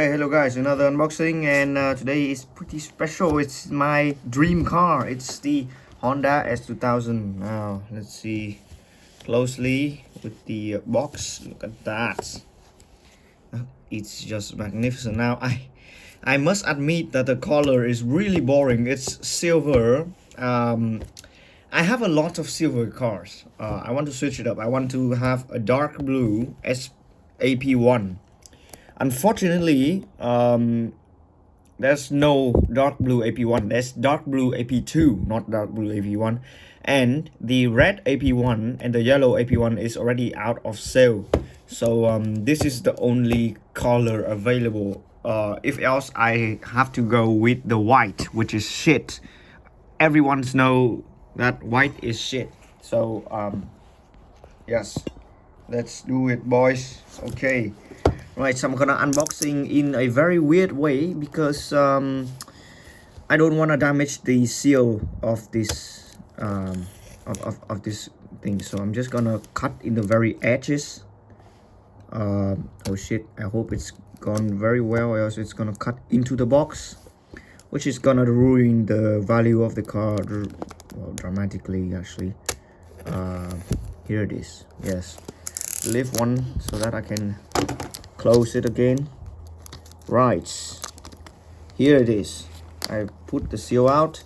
Hey, hello guys, another unboxing, and today is pretty special. It's my dream car. It's the Honda S2000. Now let's see closely with the box. Look at that. It's just magnificent. Now I must admit that the color is really boring. It's silver. I have a lot of silver cars. I want to switch it up. I want to have a dark blue AP1. Unfortunately, there's no dark blue AP1. There's dark blue AP2, not dark blue AP1. And the red AP1 and the yellow AP1 is already out of sale. So this is the only color available. If else, I have to go with the white, which is shit. Everyone's know that white is shit. So yes, let's do it, boys. Okay. Right, so I'm gonna unboxing in a very weird way because I don't want to damage the seal of this of this thing. So I'm just gonna cut in the very edges. Oh shit, I hope it's gone very well, or else it's gonna cut into the box, which is gonna ruin the value of the car, well, dramatically actually. Here it is. Yes, leave one so that I can close it again. Right, here it is. I put the seal out.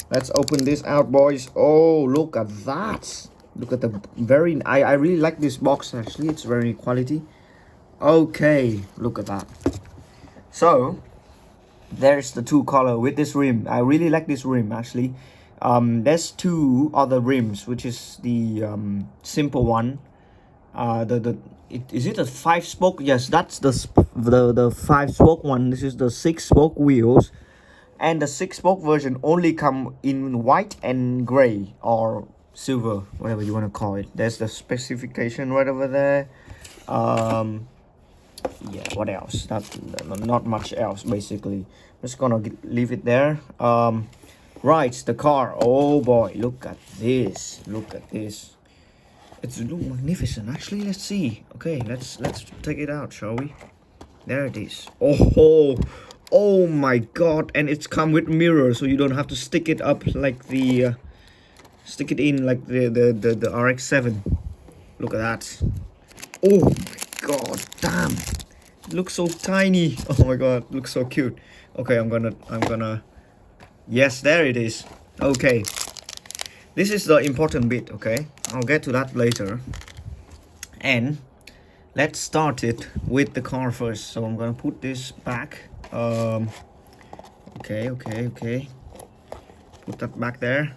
Let's open this out, boys. Oh, look at that. Look at the very I really like this box actually. It's very quality. Okay, look at that. So there's the two color with this rim. I really like this rim actually. There's two other rims, which is the simple one. Is it a 5-spoke? Yes, that's the 5-spoke one. This is the 6-spoke wheels, and the 6-spoke version only come in white and gray or silver, whatever you want to call it. There's the specification right over there. Yeah, what else? Not much else basically. Just gonna leave it there. Right, the car. Oh boy, look at this. Look at this. It's magnificent actually. Let's see. Okay, let's take it out, shall we? There it is. Oh my god. And it's come with mirror, so you don't have to stick it up like the stick it in like the RX-7. Look at that. Oh my god, damn, it looks so tiny. Oh my god, looks so cute. Okay, I'm gonna yes, there it is. Okay, this is the important bit. Okay, I'll get to that later. And let's start it with the car first. So I'm gonna put this back. Okay. Put that back there.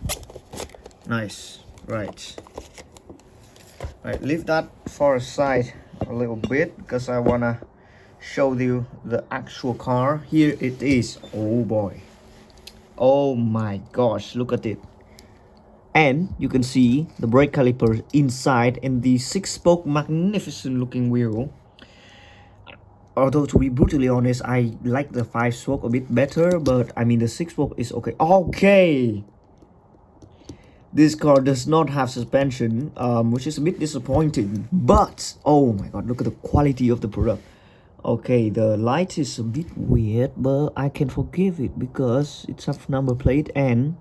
Nice. Right, leave that for a side a little bit because I wanna show you the actual car. Here it is. Oh boy. Oh my gosh, look at it. And you can see the brake calipers inside and the 6-spoke magnificent looking wheel. Although to be brutally honest, I like the 5-spoke a bit better, but I mean the 6-spoke is okay. Okay, this car does not have suspension, which is a bit disappointing. But oh my god, look at the quality of the product. Okay, the light is a bit weird, but I can forgive it because it's a number plate. And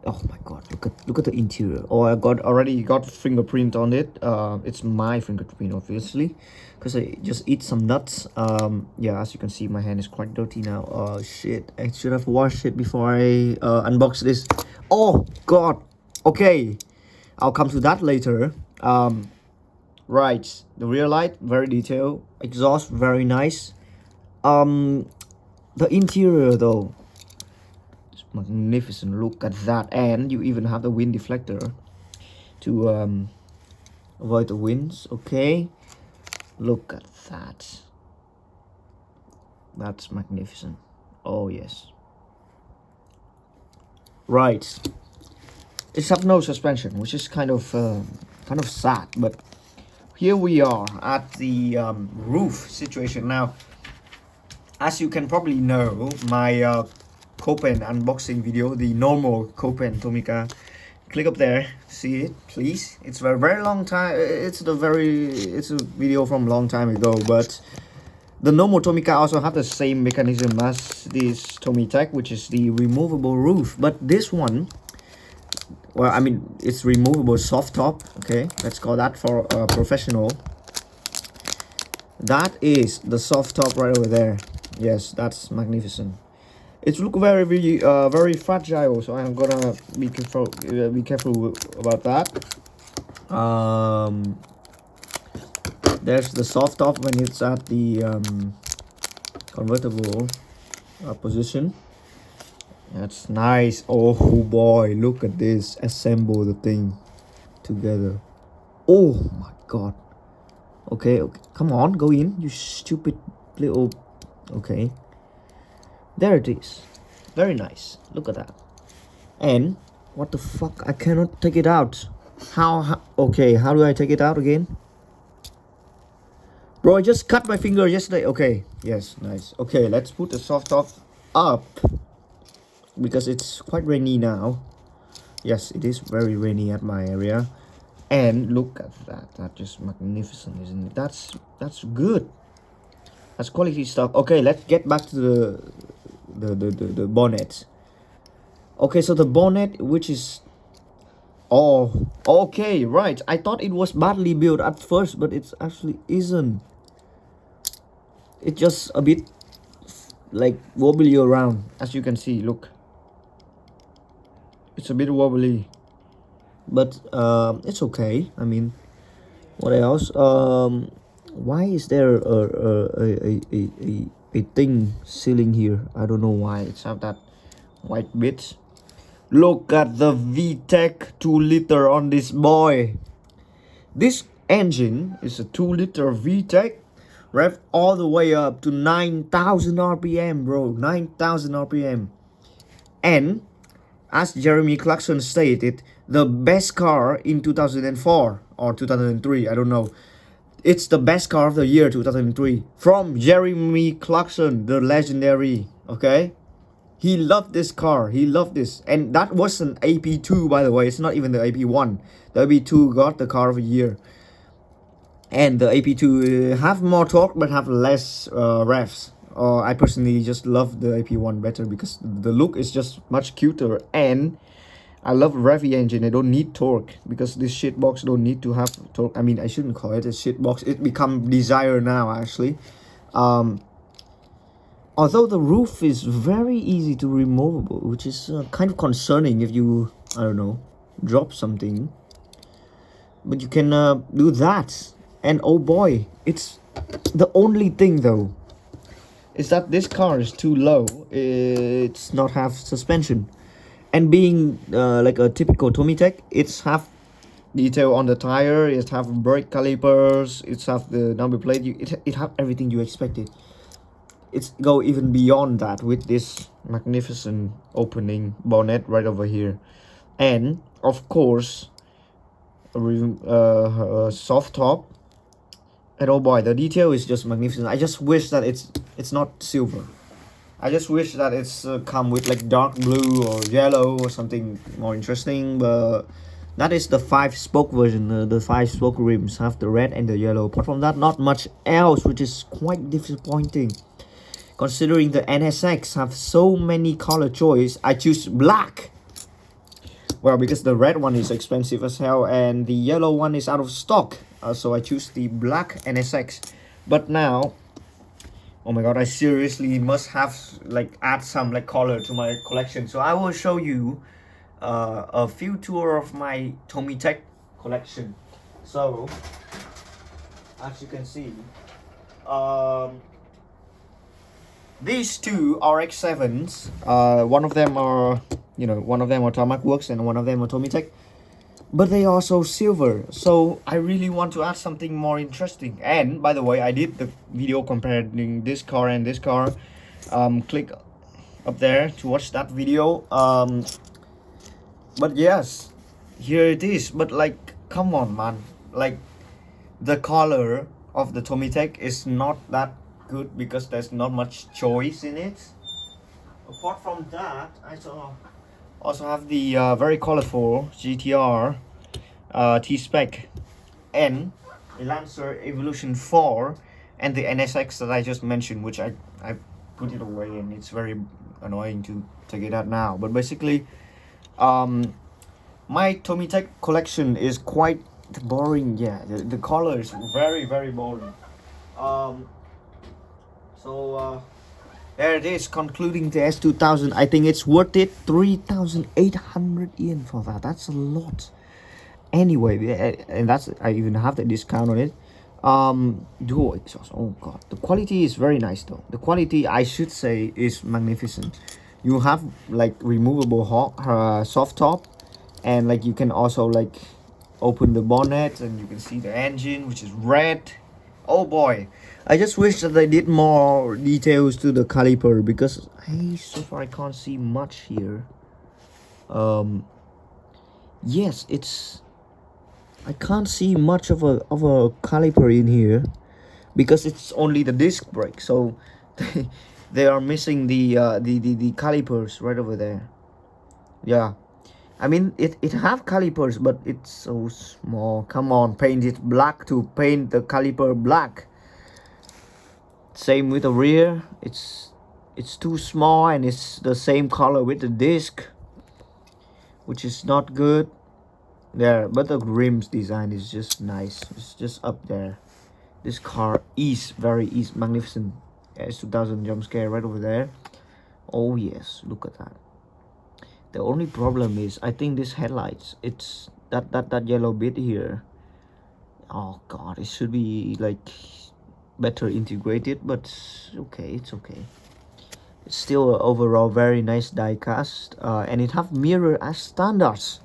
oh my god, look at the interior. Oh, I already got fingerprint on it. It's my fingerprint obviously because I just eat some nuts. Yeah, as you can see, my hand is quite dirty now. Oh shit, I should have washed it before I unbox this. Oh god. Okay, I'll come to that later. Right, the rear light very detailed, exhaust very nice. The interior though, magnificent. Look at that. And you even have the wind deflector to avoid the winds. Okay, look at that. That's magnificent. Oh yes. Right, it's have no suspension, which is kind of sad. But here we are at the roof situation. Now, as you can probably know, my Copen unboxing video, the normal Copen Tomytec, click up there, see it please. It's a very long time. It's a video from a long time ago, but The normal Tomica also have the same mechanism as this Tomytec, which is the removable roof. But this one, well, I mean, it's removable soft top. Okay, let's call that for a professional. That is the soft top right over there. Yes, that's magnificent. It's look very fragile, so I'm gonna be careful about that. There's the soft top when it's at the convertible position. That's nice. Oh boy, look at this. Assemble the thing together. Oh my god. Okay, come on, go in, you stupid little. Okay, there it is. Very nice. Look at that. And what the fuck, I cannot take it out. How okay, how do I take it out again? Bro, I just cut my finger yesterday. Okay, yes, nice. Okay, let's put the soft top up because it's quite rainy now. Yes, it is very rainy at my area. And look at that. That's just magnificent, isn't it? That's good. That's quality stuff. Okay, let's get back to the bonnet. Okay, so the bonnet, which is, oh, okay, right. I thought it was badly built at first, but it actually isn't. It's just a bit like wobbly around, as you can see. Look, it's a bit wobbly, but it's okay. I mean, what else? Why is there a thing sealing here? I don't know why it's have that white bit. Look at the VTEC 2-liter on this boy. This engine is a 2-liter VTEC, rev all the way up to 9,000 RPM, bro. 9,000 RPM. And as Jeremy Clarkson stated, the best car in 2004 or 2003, I don't know. It's the best car of the year 2003 from Jeremy Clarkson, the legendary. Okay, he loved this car. He loved this, and that was an AP2, by the way. It's not even the AP1. The AP2 got the car of the year, and the AP2 have more torque but have less revs. I personally just love the AP1 better because the look is just much cuter, and I love revy engine. I don't need torque because this shit box don't need to have torque. I mean, I shouldn't call it a shit box. It become Desire now, actually. Although the roof is very easy to removable, which is kind of concerning if you, I don't know, drop something. But you can do that. And oh boy, it's the only thing though is that this car is too low. It's not have suspension. And being like a typical Tomytec, it's have detail on the tire, it have brake calipers, it's have the number plate, it have everything you expected. It's go even beyond that with this magnificent opening bonnet right over here. And of course, a soft top. And oh boy, the detail is just magnificent. I just wish that it's not silver. I just wish that it's come with like dark blue or yellow or something more interesting, but that is the 5-spoke version. The 5-spoke rims have the red and the yellow. Apart from that, not much else, which is quite disappointing. Considering the NSX have so many color choice, I choose black. Well, because the red one is expensive as hell and the yellow one is out of stock. So I choose the black NSX. But now, oh my god, I seriously must have like add some like color to my collection. So I will show you a few tour of my Tomytec collection. So as you can see, these two RX-7s, one of them are, you know, one of them are Tarmac Works and one of them are Tomytec, but they are also silver. So I really want to add something more interesting. And by the way, I did the video comparing this car and this car. Click up there to watch that video. But yes, here it is. But like, come on, man, like the color of the Tomytec is not that good because there's not much choice in it. Apart from that, I also have the very colorful GTR T-Spec and a Lancer Evolution 4 and the NSX that I just mentioned, which I put it away and it's very annoying to take it out now. But basically, my Tomytec collection is quite boring. Yeah, the color is very boring. There it is, concluding the S2000. I think it's worth it. 3,800 yen for that. That's a lot. Anyway, and that's, I even have the discount on it. Dual exhaust. Oh god, the quality is very nice though. The quality, I should say, is magnificent. You have like removable soft top, and like you can also like open the bonnet and you can see the engine, which is red. Oh boy, I just wish that they did more details to the caliper, because so far I can't see much here. Yes, I can't see much of a caliper in here, because it's only the disc brake, so they are missing the calipers right over there. Yeah, I mean it have calipers, but it's so small. Come on, paint it black to paint the caliper black. Same with the rear, it's too small, and it's the same color with the disc, which is not good there. But the rims design is just nice. It's just up there. This car is magnificent. S2000 jump scare right over there. Oh yes, look at that. The only problem is, I think this headlights, it's that yellow bit here. Oh god, it should be like better integrated, but okay, it's okay. It's still overall very nice die cast, and it have mirror as standards,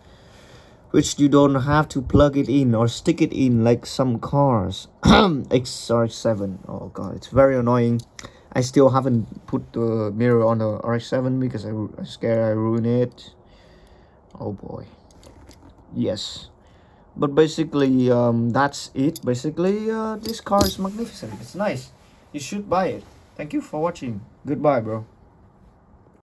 which you don't have to plug it in or stick it in like some cars. XR7. Oh god, it's very annoying. I still haven't put the mirror on the RX-7 because I'm scared I ruin it. Oh boy. Yes. But basically, that's it. Basically, this car is magnificent. It's nice. You should buy it. Thank you for watching. Goodbye, bro.